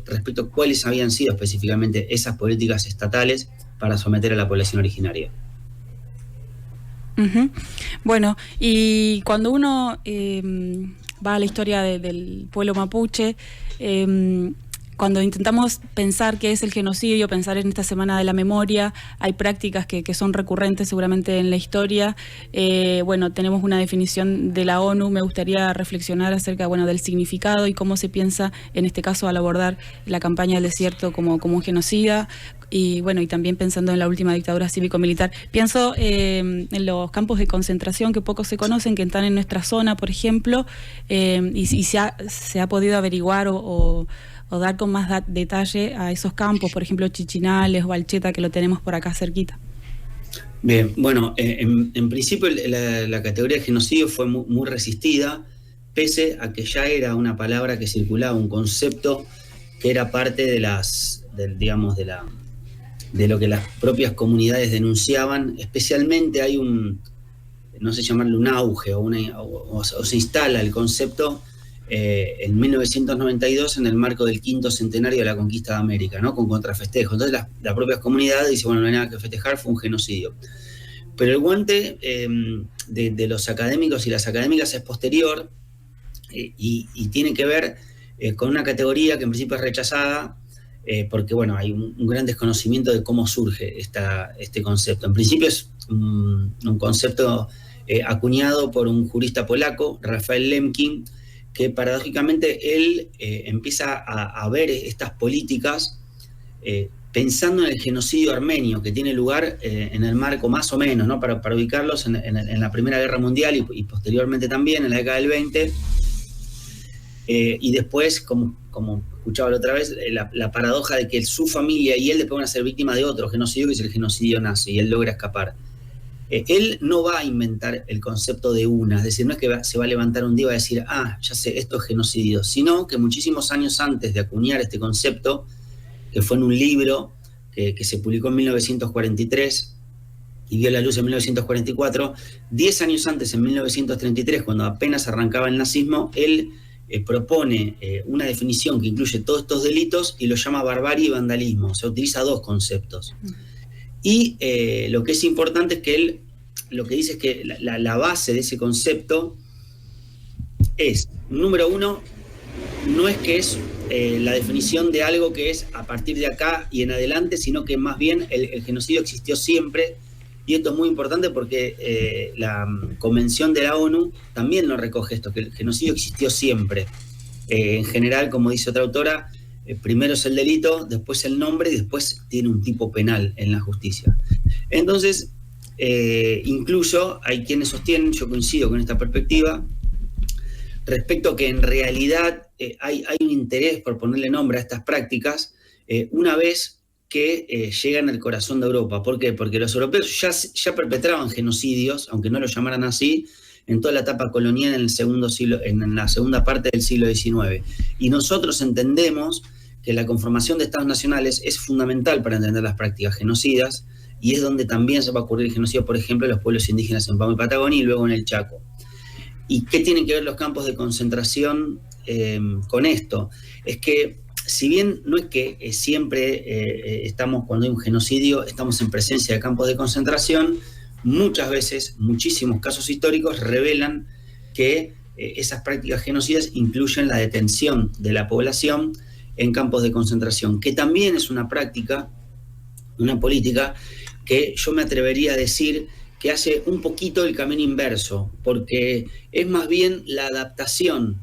respecto a cuáles habían sido específicamente esas políticas estatales para someter a la población originaria. Uh-huh. Bueno, y cuando uno va a la historia del pueblo mapuche, cuando intentamos pensar qué es el genocidio, pensar en esta Semana de la Memoria, hay prácticas que son recurrentes seguramente en la historia. Bueno, tenemos una definición de la ONU. Me gustaría reflexionar acerca, bueno, del significado y cómo se piensa en este caso al abordar la campaña del desierto como un genocida. Y bueno, y también pensando en la última dictadura cívico-militar. Pienso en los campos de concentración que poco se conocen, que están en nuestra zona, por ejemplo, y se ha podido averiguar o dar con más detalle a esos campos, por ejemplo, Chichinales o Alcheta, que lo tenemos por acá cerquita. Bien, bueno, en principio la categoría de genocidio fue muy resistida, pese a que ya era una palabra que circulaba, un concepto que era parte de lo que las propias comunidades denunciaban. Especialmente hay no sé llamarlo un auge, o se instala el concepto en 1992 en el marco del 5º centenario de la conquista de América, ¿no? Con contrafestejo. Entonces las propias comunidades dicen, bueno, no hay nada que festejar, fue un genocidio. Pero el guante de los académicos y las académicas es posterior y tiene que ver con una categoría que en principio es rechazada, porque bueno, hay un gran desconocimiento de cómo surge este concepto. En principio es un concepto acuñado por un jurista polaco, Rafael Lemkin, que paradójicamente él empieza a ver estas políticas pensando en el genocidio armenio que tiene lugar en el marco más o menos, ¿no? Para ubicarlos en la Primera Guerra Mundial y posteriormente también en la década del 20. Y después, como escuchaba la otra vez, la paradoja de que su familia y él después van a ser víctimas de otro genocidio, que es el genocidio nazi, y él logra escapar. Él no va a inventar el concepto de una, es decir, no es que se va a levantar un día y va a decir, ya sé, esto es genocidio, sino que muchísimos años antes de acuñar este concepto, que fue en un libro que se publicó en 1943 y vio la luz en 1944, 10 años antes, en 1933, cuando apenas arrancaba el nazismo, él propone una definición que incluye todos estos delitos y lo llama barbarie y vandalismo. O sea, utiliza dos conceptos. Y lo que es importante es que él lo que dice es que la base de ese concepto es, número uno, no es que es la definición de algo que es a partir de acá y en adelante, sino que más bien el genocidio existió siempre. Y esto es muy importante porque la Convención de la ONU también lo recoge esto, que el genocidio existió siempre. En general, como dice otra autora, primero es el delito, después el nombre y después tiene un tipo penal en la justicia. Entonces, incluso hay quienes sostienen, yo coincido con esta perspectiva, respecto a que en realidad hay un interés por ponerle nombre a estas prácticas una vez que llegan al corazón de Europa. ¿Por qué? Porque los europeos ya perpetraban genocidios, aunque no lo llamaran así, en toda la etapa colonial en la segunda parte del siglo XIX. Y nosotros entendemos que la conformación de estados nacionales es fundamental para entender las prácticas genocidas, y es donde también se va a ocurrir el genocidio, por ejemplo, en los pueblos indígenas en Pampa y Patagonia y luego en el Chaco. ¿Y qué tienen que ver los campos de concentración con esto? Es que si bien no es que siempre estamos, cuando hay un genocidio, estamos en presencia de campos de concentración, muchas veces, muchísimos casos históricos revelan que esas prácticas genocidas incluyen la detención de la población en campos de concentración, que también es una práctica, una política que yo me atrevería a decir que hace un poquito el camino inverso, porque es más bien la adaptación,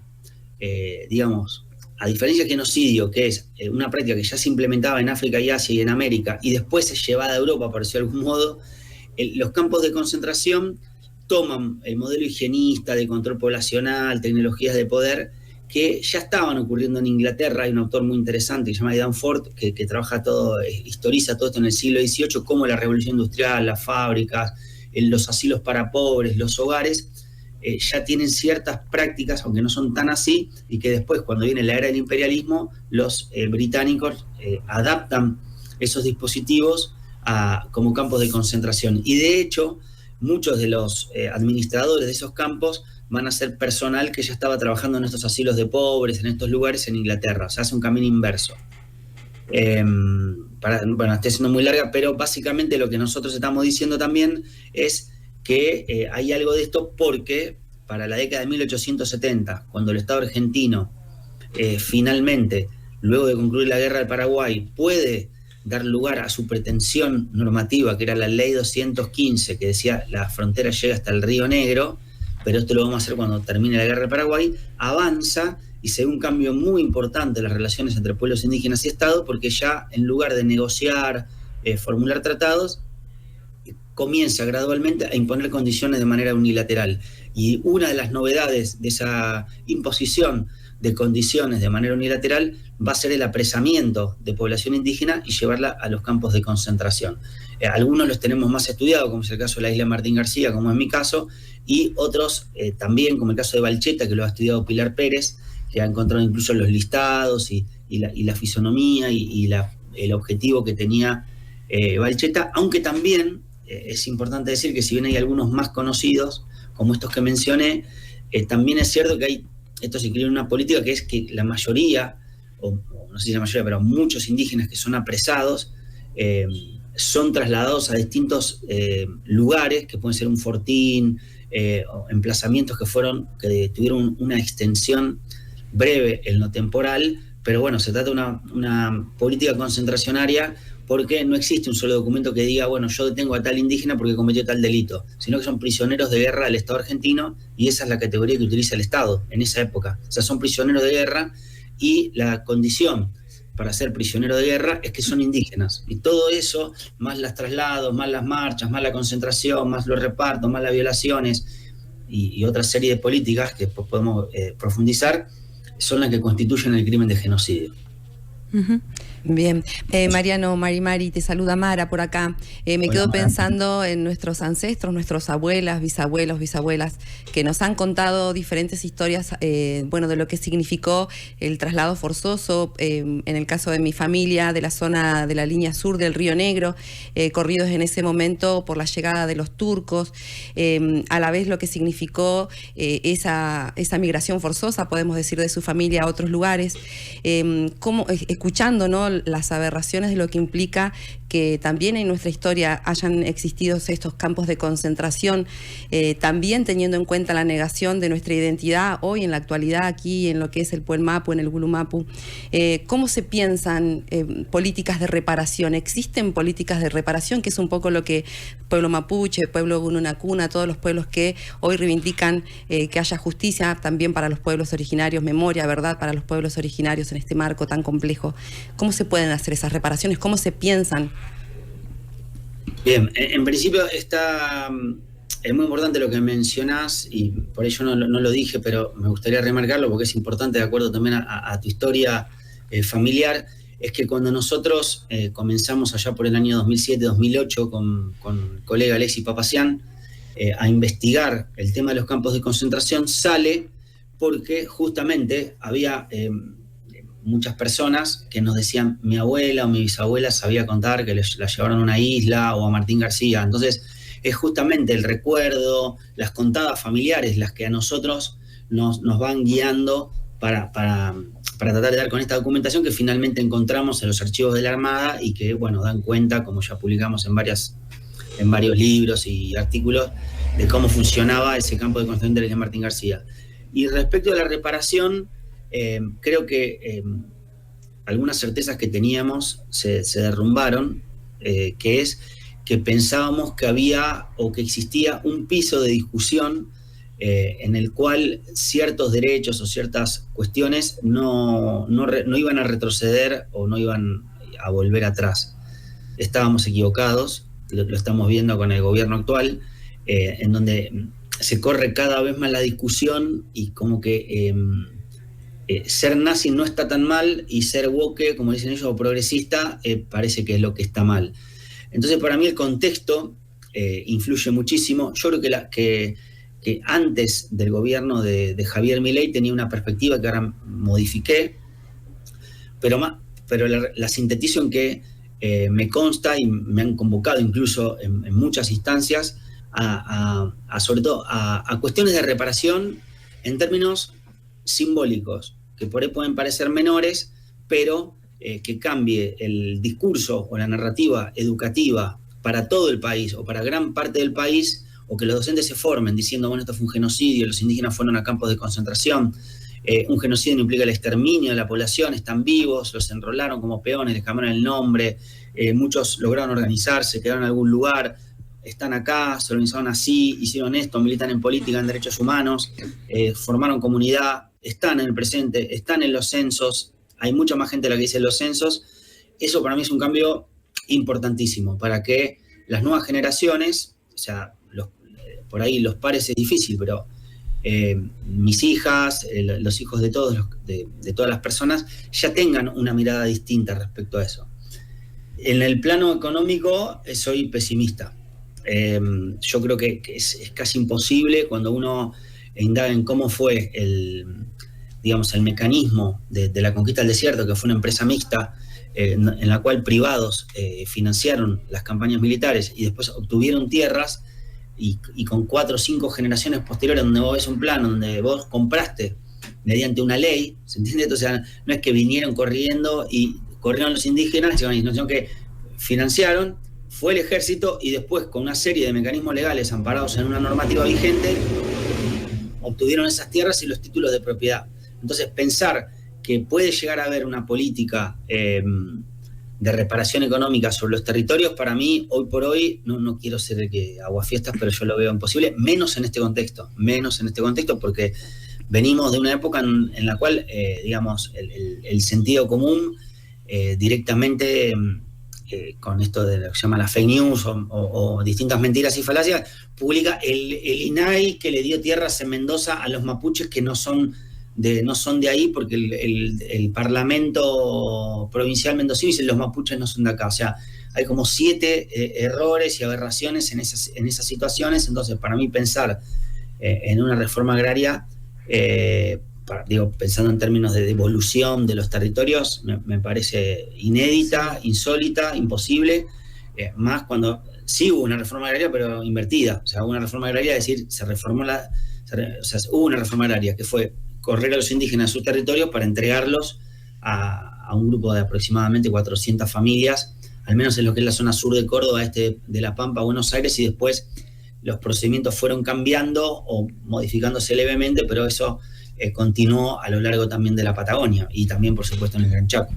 a diferencia del genocidio, que es una práctica que ya se implementaba en África y Asia y en América, y después es llevada a Europa, por decirlo de algún modo, los campos de concentración toman el modelo higienista de control poblacional, tecnologías de poder, que ya estaban ocurriendo en Inglaterra. Hay un autor muy interesante que se llama Aidan Ford, que trabaja historiza todo esto en el siglo XVIII, cómo la revolución industrial, las fábricas, los asilos para pobres, los hogares, ya tienen ciertas prácticas, aunque no son tan así, y que después, cuando viene la era del imperialismo, los británicos adaptan esos dispositivos como campos de concentración. Y de hecho, muchos de los administradores de esos campos van a ser personal que ya estaba trabajando en estos asilos de pobres, en estos lugares en Inglaterra. O sea, hace un camino inverso. Bueno, estoy siendo muy larga, pero básicamente lo que nosotros estamos diciendo también es que hay algo de esto porque para la década de 1870, cuando el Estado argentino finalmente, luego de concluir la guerra del Paraguay, puede dar lugar a su pretensión normativa, que era la Ley 215, que decía la frontera llega hasta el Río Negro, pero esto lo vamos a hacer cuando termine la guerra del Paraguay, avanza y se ve un cambio muy importante en las relaciones entre pueblos indígenas y Estado, porque ya en lugar de negociar, formular tratados, comienza gradualmente a imponer condiciones de manera unilateral. Y una de las novedades de esa imposición de condiciones de manera unilateral va a ser el apresamiento de población indígena y llevarla a los campos de concentración. Algunos los tenemos más estudiados, como es el caso de la isla Martín García, como es mi caso, y otros también, como el caso de Balcheta, que lo ha estudiado Pilar Pérez, que ha encontrado incluso los listados y la fisonomía y el objetivo que tenía Balcheta, aunque también es importante decir que si bien hay algunos más conocidos, como estos que mencioné, también es cierto que hay, esto se incluye en una política que es que la mayoría, o no sé si la mayoría, pero muchos indígenas que son apresados, son trasladados a distintos lugares, que pueden ser un fortín, o emplazamientos que tuvieron una extensión breve en lo temporal, pero bueno, se trata de una política concentracionaria porque no existe un solo documento que diga, bueno, yo detengo a tal indígena porque cometió tal delito, sino que son prisioneros de guerra del Estado argentino, y esa es la categoría que utiliza el Estado en esa época. O sea, son prisioneros de guerra, y la condición para ser prisionero de guerra es que son indígenas. Y todo eso, más los traslados, más las marchas, más la concentración, más los repartos, más las violaciones y otra serie de políticas que podemos profundizar, son las que constituyen el crimen de genocidio. Uh-huh. Bien, Mariano, Mari, te saluda Mara por acá. Me quedo pensando en nuestros ancestros, nuestras abuelas, bisabuelos, bisabuelas, que nos han contado diferentes historias, bueno, de lo que significó el traslado forzoso, en el caso de mi familia, de la zona de la línea sur del Río Negro, corridos en ese momento por la llegada de los turcos, a la vez lo que significó esa migración forzosa, podemos decir, de su familia a otros lugares, escuchando, ¿no?, las aberraciones de lo que implica que también en nuestra historia hayan existido estos campos de concentración, también teniendo en cuenta la negación de nuestra identidad hoy en la actualidad aquí en lo que es el Puelmapu, en el Gulumapu. ¿Cómo se piensan políticas de reparación? ¿Existen políticas de reparación? Que es un poco lo que pueblo mapuche, pueblo gununacuna, todos los pueblos que hoy reivindican que haya justicia también para los pueblos originarios, memoria, verdad, para los pueblos originarios en este marco tan complejo. ¿Cómo se pueden hacer esas reparaciones? ¿Cómo se piensan? Bien, en principio es muy importante lo que mencionás, y por ello no lo dije, pero me gustaría remarcarlo porque es importante, de acuerdo también a tu historia familiar, es que cuando nosotros comenzamos allá por el año 2007-2008 con el colega Alexis Papacián a investigar el tema de los campos de concentración, sale porque justamente había muchas personas que nos decían, mi abuela o mi bisabuela sabía contar que la llevaron a una isla o a Martín García. Entonces es justamente el recuerdo, las contadas familiares las que a nosotros nos van guiando para tratar de dar con esta documentación que finalmente encontramos en los archivos de la Armada y que, bueno, dan cuenta, como ya publicamos en varios libros y artículos, de cómo funcionaba ese campo de concentración de la isla Martín García. Y respecto a la reparación, creo que algunas certezas que teníamos se derrumbaron, que es que pensábamos que había o que existía un piso de discusión en el cual ciertos derechos o ciertas cuestiones no iban a retroceder o no iban a volver atrás. Estábamos equivocados, lo estamos viendo con el gobierno actual, en donde se corre cada vez más la discusión y como que ser nazi no está tan mal y ser woke, como dicen ellos, o progresista, parece que es lo que está mal. Entonces, para mí el contexto influye muchísimo. Yo creo que que antes del gobierno de Javier Milei tenía una perspectiva que ahora modifiqué, pero la sintetizo en que me consta y me han convocado incluso en muchas instancias sobre todo a cuestiones de reparación en términos simbólicos, que por ahí pueden parecer menores, pero que cambie el discurso o la narrativa educativa para todo el país o para gran parte del país, o que los docentes se formen diciendo, bueno, esto fue un genocidio, los indígenas fueron a campos de concentración, un genocidio no implica el exterminio de la población, están vivos, los enrolaron como peones, les cambiaron el nombre, muchos lograron organizarse, quedaron en algún lugar, están acá, se organizaron así, hicieron esto, militan en política, en derechos humanos, formaron comunidad, están en el presente, están en los censos, hay mucha más gente de la que dice en los censos. Eso para mí es un cambio importantísimo para que las nuevas generaciones, o sea, por ahí los pares es difícil, pero mis hijas, los hijos de todos de todas las personas, ya tengan una mirada distinta respecto a eso. En el plano económico soy pesimista. Yo creo que es casi imposible cuando uno indaga en cómo fue el mecanismo de la conquista del desierto, que fue una empresa mixta en la cual privados financiaron las campañas militares y después obtuvieron tierras, y con 4 o 5 generaciones posteriores donde vos ves un plano donde vos compraste mediante una ley, ¿se entiende? O sea, no es que vinieron corriendo y corrieron los indígenas, sino que financiaron, fue el ejército y después con una serie de mecanismos legales amparados en una normativa vigente obtuvieron esas tierras y los títulos de propiedad. Entonces pensar que puede llegar a haber una política de reparación económica sobre los territorios, para mí, hoy por hoy, no quiero ser el que aguafiestas, pero yo lo veo imposible, menos en este contexto, porque venimos de una época en la cual, el sentido común directamente con esto de lo que se llama la fake news o distintas mentiras y falacias, publica el INAI que le dio tierras en Mendoza a los mapuches que no son de ahí, porque el Parlamento Provincial Mendocino dice los mapuches no son de acá. O sea, hay como 7 errores y aberraciones en esas situaciones. Entonces, para mí pensar en una reforma agraria, pensando en términos de devolución de los territorios, me parece inédita, insólita, imposible, más cuando sí hubo una reforma agraria, pero invertida. O sea, hubo una reforma agraria, es decir, hubo una reforma agraria que fue correr a los indígenas a sus territorios para entregarlos a un grupo de aproximadamente 400 familias, al menos en lo que es la zona sur de Córdoba, de La Pampa, Buenos Aires, y después los procedimientos fueron cambiando o modificándose levemente, pero eso continuó a lo largo también de la Patagonia y también, por supuesto, en el Gran Chaco.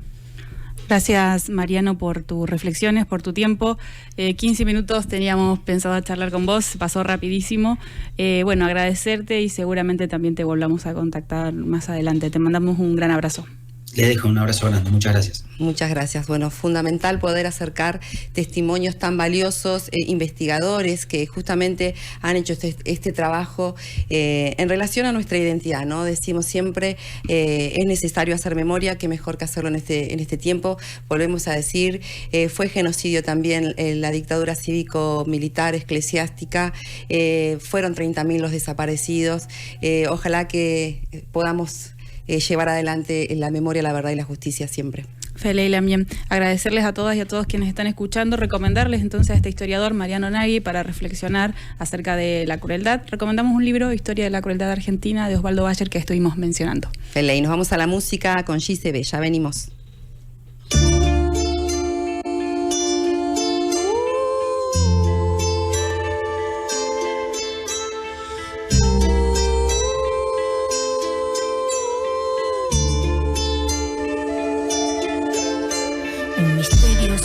Gracias, Mariano, por tus reflexiones, por tu tiempo. 15 minutos teníamos pensado charlar con vos, pasó rapidísimo. Agradecerte y seguramente también te volvamos a contactar más adelante. Te mandamos un gran abrazo. Les dejo un abrazo grande, muchas gracias. Muchas gracias. Bueno, fundamental poder acercar testimonios tan valiosos, investigadores que justamente han hecho este trabajo en relación a nuestra identidad, ¿no? Decimos siempre, es necesario hacer memoria, qué mejor que hacerlo en este tiempo. Volvemos a decir, fue genocidio también la dictadura cívico-militar eclesiástica, fueron 30.000 los desaparecidos. Ojalá que podamos llevar adelante la memoria, la verdad y la justicia siempre. Fele y también agradecerles a todas y a todos quienes están escuchando, recomendarles entonces a este historiador Mariano Nagui para reflexionar acerca de la crueldad. Recomendamos un libro, Historia de la Crueldad Argentina, de Osvaldo Bayer, que estuvimos mencionando. Fele, y nos vamos a la música con GCB, ya venimos.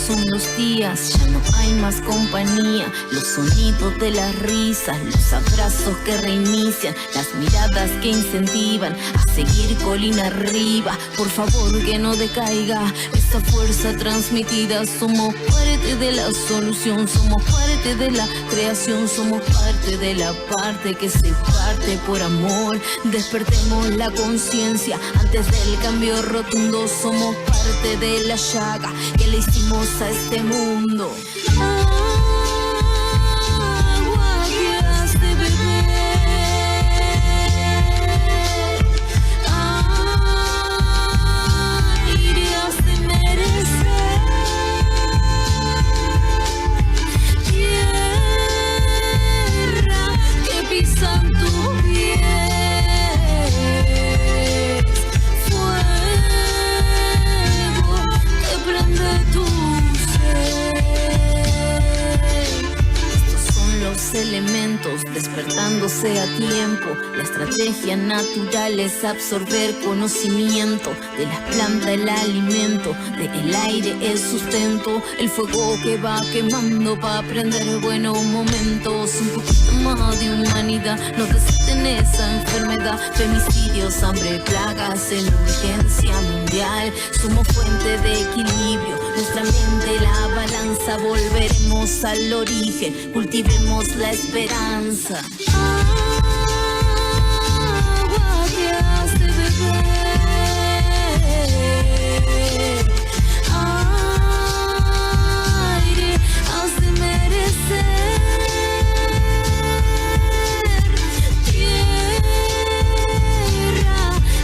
Son los días, ya no hay más compañía, los sonidos de las risas, los abrazos que reinician, las miradas que incentivan a seguir colina arriba. Por favor que no decaiga esa fuerza transmitida. Somos parte de la solución, somos parte de la creación, somos parte de la parte que se parte por amor. Despertemos la conciencia antes del cambio rotundo, somos parte de la llaga que le hicimos a este mundo. Agua que has de beber. La estrategia natural es absorber conocimiento de las plantas, el alimento, del aire, el sustento, el fuego que va quemando para aprender buenos momentos. Un poquito más de humanidad, no desisten esa enfermedad. Femicidios, hambre, plagas, en urgencia mundial. Somos fuente de equilibrio, nuestra mente la balanza. Volveremos al origen, cultivemos la esperanza. Agua que has de beber, aire has de merecer, tierra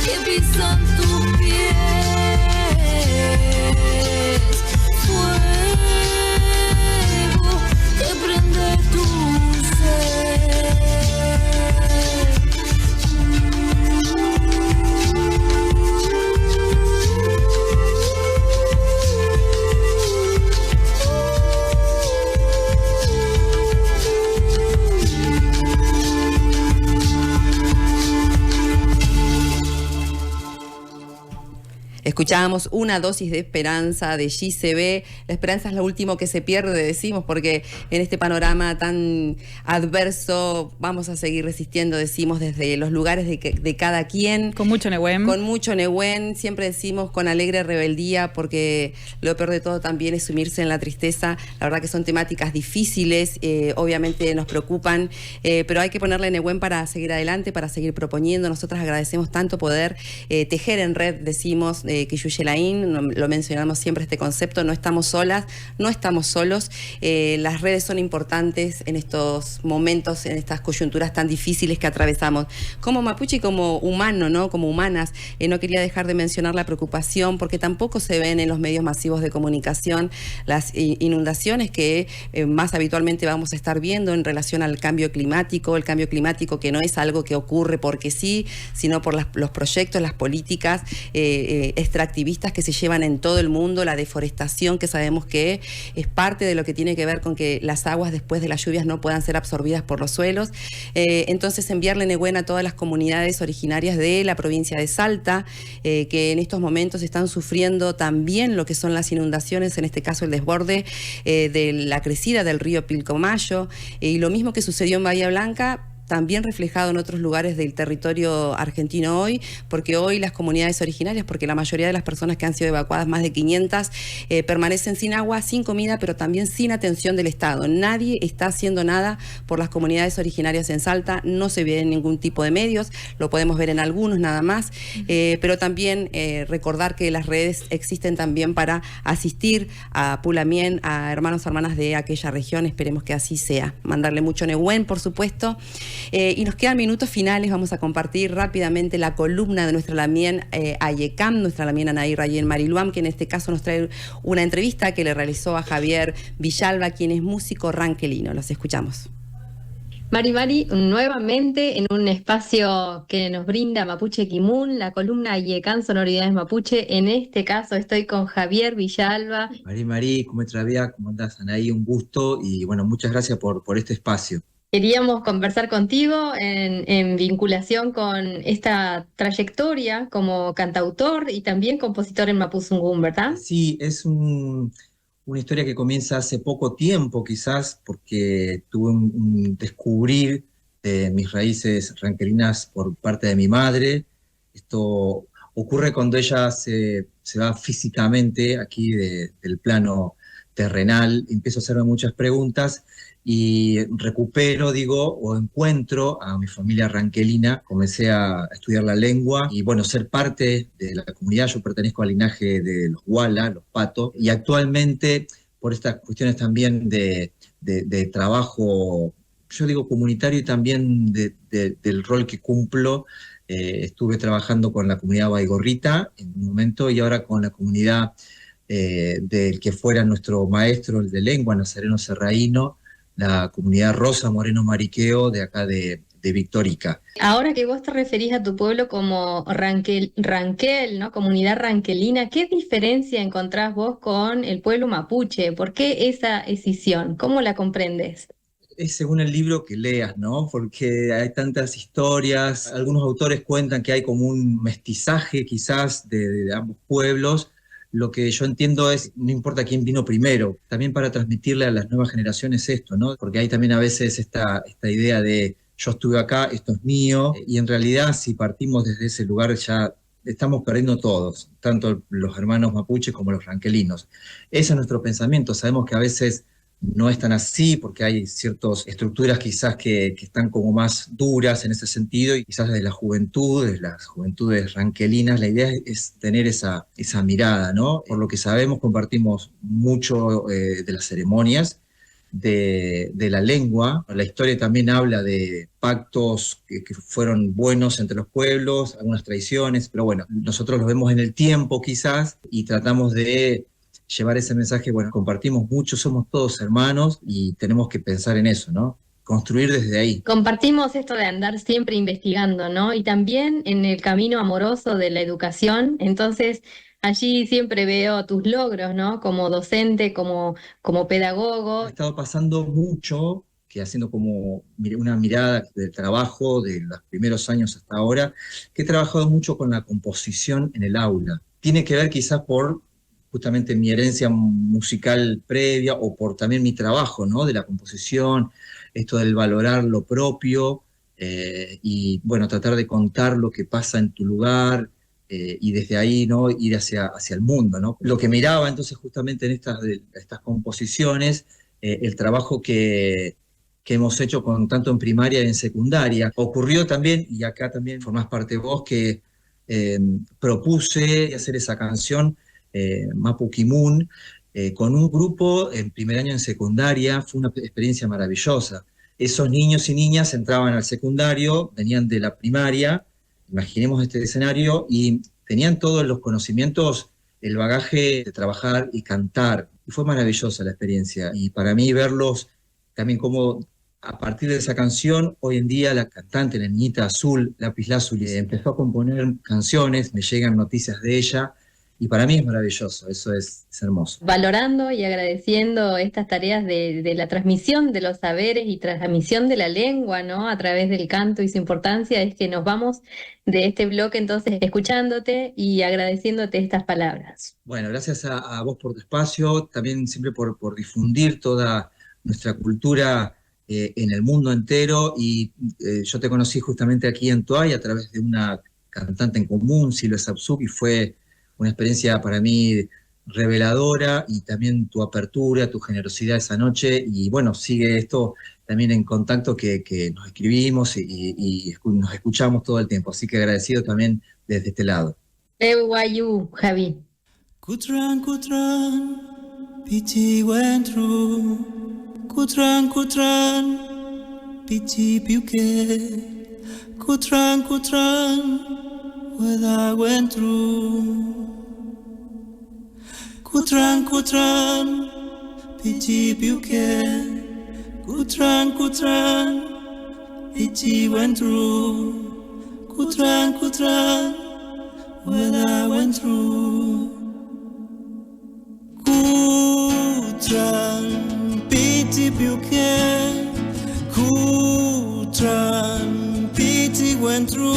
que pisan tus pies, fuego que prende tu ser. Escuchábamos Una dosis de esperanza de JCB. La esperanza es lo último que se pierde, decimos, porque en este panorama tan adverso vamos a seguir resistiendo, decimos, desde los lugares de cada quien. Con mucho Nehuen. Con mucho Nehuen, siempre decimos con alegre rebeldía, porque lo peor de todo también es sumirse en la tristeza. La verdad que son temáticas difíciles, obviamente nos preocupan, pero hay que ponerle Nehuen para seguir adelante, para seguir proponiendo. Nosotras agradecemos tanto poder tejer en red, decimos, que Yuyelaín, lo mencionamos siempre este concepto, no estamos solas, no estamos solos. Las redes son importantes en estos momentos, en estas coyunturas tan difíciles que atravesamos. Como mapuche y como humano, ¿no? Como humanas, no quería dejar de mencionar la preocupación, porque tampoco se ven en los medios masivos de comunicación las inundaciones que más habitualmente vamos a estar viendo en relación al cambio climático, el cambio climático que no es algo que ocurre porque sí, sino por los proyectos, las políticas extractivistas que se llevan en todo el mundo, la deforestación que sabemos que es parte de lo que tiene que ver con que las aguas después de las lluvias no puedan ser absorbidas por los suelos. Entonces enviarle Nehuen a todas las comunidades originarias de la provincia de Salta, que en estos momentos están sufriendo también lo que son las inundaciones, en este caso el desborde de la crecida del río Pilcomayo, y lo mismo que sucedió en Bahía Blanca, también reflejado en otros lugares del territorio argentino hoy, porque hoy las comunidades originarias, porque la mayoría de las personas que han sido evacuadas, más de 500, permanecen sin agua, sin comida, pero también sin atención del Estado. Nadie está haciendo nada por las comunidades originarias en Salta, no se ve en ningún tipo de medios, lo podemos ver en algunos nada más, pero también recordar que las redes existen también para asistir a Pulamien, a hermanos y hermanas de aquella región, esperemos que así sea. Mandarle mucho Nehuen, por supuesto. Y nos quedan minutos finales, vamos a compartir rápidamente la columna de nuestra Lamien Ayekam, nuestra Lamien Anaí Rayen Mariluam, que en este caso nos trae una entrevista que le realizó a Javier Villalba, quien es músico ranquelino. Los escuchamos. Mari, nuevamente en un espacio que nos brinda Mapuche Kimun, la columna Ayekam Sonoridades Mapuche. En este caso estoy con Javier Villalba. Mari, ¿cómo estás? ¿Cómo andás, Anaí? Un gusto y bueno, muchas gracias por este espacio. Queríamos conversar contigo en vinculación con esta trayectoria como cantautor y también compositor en Mapuzungún, ¿verdad? Sí, es una historia que comienza hace poco tiempo quizás, porque tuve un descubrir mis raíces ranquelinas por parte de mi madre. Esto ocurre cuando ella se va físicamente aquí del plano terrenal, empiezo a hacerme muchas preguntas y recupero, o encuentro a mi familia ranquelina, comencé a estudiar la lengua y bueno, ser parte de la comunidad. Yo pertenezco al linaje de los Wala, los Pato, y actualmente por estas cuestiones también de trabajo, yo digo comunitario, y también del rol que cumplo, estuve trabajando con la comunidad baigorrita en un momento y ahora con la comunidad del que fuera nuestro maestro el de lengua, Nazareno Serraíno, la comunidad Rosa Moreno Mariqueo de acá de Victorica. Ahora que vos te referís a tu pueblo como Ranquel, ¿no? Comunidad ranquelina, ¿qué diferencia encontrás vos con el pueblo mapuche? ¿Por qué esa escisión? ¿Cómo la comprendes? Es según el libro que leas, ¿no? Porque hay tantas historias, algunos autores cuentan que hay como un mestizaje quizás de ambos pueblos. Lo que yo entiendo es, no importa quién vino primero, también para transmitirle a las nuevas generaciones esto, ¿no? Porque hay también a veces esta idea de yo estuve acá, esto es mío, y en realidad si partimos desde ese lugar ya estamos perdiendo todos, tanto los hermanos mapuches como los ranquelinos. Ese es nuestro pensamiento, sabemos que a veces no es tan así, porque hay ciertas estructuras quizás que están como más duras en ese sentido, y quizás de las juventudes ranquelinas, la idea es tener esa mirada, ¿no? Por lo que sabemos, compartimos mucho de las ceremonias, de la lengua. La historia también habla de pactos que fueron buenos entre los pueblos, algunas traiciones, pero bueno, nosotros los vemos en el tiempo quizás, y tratamos de llevar ese mensaje. Bueno, compartimos mucho, somos todos hermanos y tenemos que pensar en eso, ¿no? Construir desde ahí. Compartimos esto de andar siempre investigando, ¿no? Y también en el camino amoroso de la educación. Entonces, allí siempre veo tus logros, ¿no? Como docente, como pedagogo. Ha estado pasando mucho, que haciendo como una mirada del trabajo de los primeros años hasta ahora, que he trabajado mucho con la composición en el aula. Tiene que ver quizás por justamente mi herencia musical previa o por también mi trabajo, ¿no? De la composición, esto del valorar lo propio y bueno, tratar de contar lo que pasa en tu lugar y desde ahí, ¿no? Ir hacia el mundo, ¿no? Lo que miraba entonces justamente en estas composiciones, el trabajo que hemos hecho tanto en primaria y en secundaria, ocurrió también, y acá también formás parte vos, que propuse hacer esa canción Mapu Kimun, con un grupo en primer año en secundaria. Fue una experiencia maravillosa. Esos niños y niñas entraban al secundario, venían de la primaria, imaginemos este escenario, y tenían todos los conocimientos, el bagaje de trabajar y cantar. Y fue maravillosa la experiencia. Y para mí verlos también como a partir de esa canción, hoy en día la cantante, la niñita Azul, Lapislázuli, empezó a componer canciones, me llegan noticias de ella, y para mí es maravilloso, eso es hermoso. Valorando y agradeciendo estas tareas de la transmisión de los saberes y transmisión de la lengua, ¿no? A través del canto y su importancia, es que nos vamos de este bloque entonces escuchándote y agradeciéndote estas palabras. Bueno, gracias a vos por tu espacio, también siempre por difundir toda nuestra cultura en el mundo entero, y yo te conocí justamente aquí en Toay a través de una cantante en común, Silvia Sapsuk, y fue una experiencia para mí reveladora, y también tu apertura, tu generosidad esa noche, y bueno, sigue esto también en contacto que nos escribimos y nos escuchamos todo el tiempo, así que agradecido también desde este lado. Ewayu, Javi. Kutran, kutran, pichi wentru, kutran, kutran, pichi piuke, kutran, kutran, weda wentru. Kutran, kutran, pichi piuke, kutran, kutran, pichi wentru, kutran, kutran, weda wentru. Kutran, pichi piuke, kutran, pichi wentru.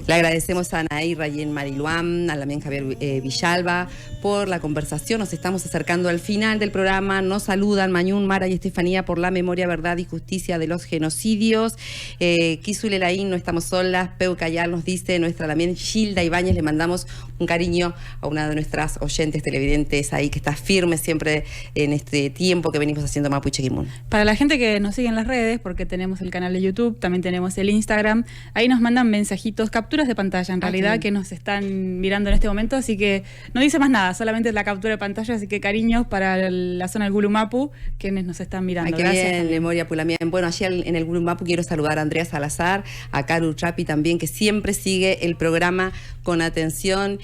Le agradecemos a Anaí Rayén Mariluán, a Lamien Javier Villalba por la conversación. Nos estamos acercando al final del programa. Nos saludan Mañún, Mara y Estefanía por la memoria, verdad y justicia de los genocidios. Kizule Laín, no estamos solas. Peu Cayal nos dice, nuestra Lamien Gilda Ibáñez, le mandamos un cariño a una de nuestras oyentes televidentes ahí que está firme siempre en este tiempo que venimos haciendo Mapuche Kimun. Para la gente que nos sigue en las redes, porque tenemos el canal de YouTube, también tenemos el Instagram, ahí nos mandan mensajitos, capturas de pantalla en realidad, que nos están mirando en este momento, así que no dice más nada, solamente la captura de pantalla, así que cariños para la zona del Gulumapu, quienes nos están mirando. Ay, qué gracias. Bien, memoria Pulamien. Bueno, allí en el Gulumapu quiero saludar a Andrea Salazar, a Caru Trapi también, que siempre sigue el programa con atención.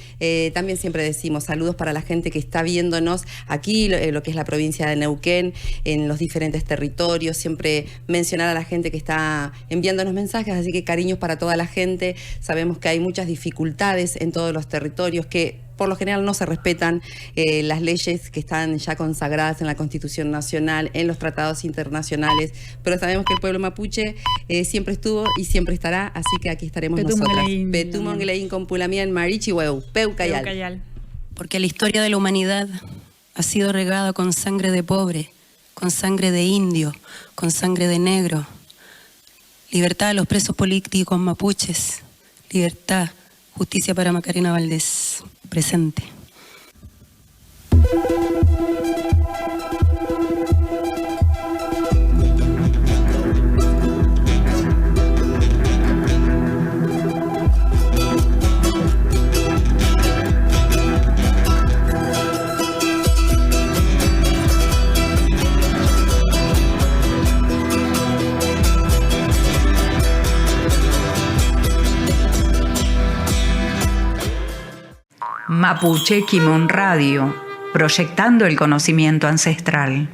También siempre decimos saludos para la gente que está viéndonos aquí, lo que es la provincia de Neuquén, en los diferentes territorios, siempre mencionar a la gente que está enviándonos mensajes, así que cariños para toda la gente. Sabemos que hay muchas dificultades en todos los territorios, que por lo general no se respetan las leyes que están ya consagradas en la Constitución Nacional, en los tratados internacionales, pero sabemos que el pueblo mapuche siempre estuvo y siempre estará, así que aquí estaremos nosotras. Petumon Gelein con Pulamien, Marichi Weu, Peucayal. Porque la historia de la humanidad ha sido regada con sangre de pobre, con sangre de indio, con sangre de negro. Libertad a los presos políticos mapuches. Libertad, justicia para Macarena Valdés. Presente. Mapuche Kimon Radio, proyectando el conocimiento ancestral.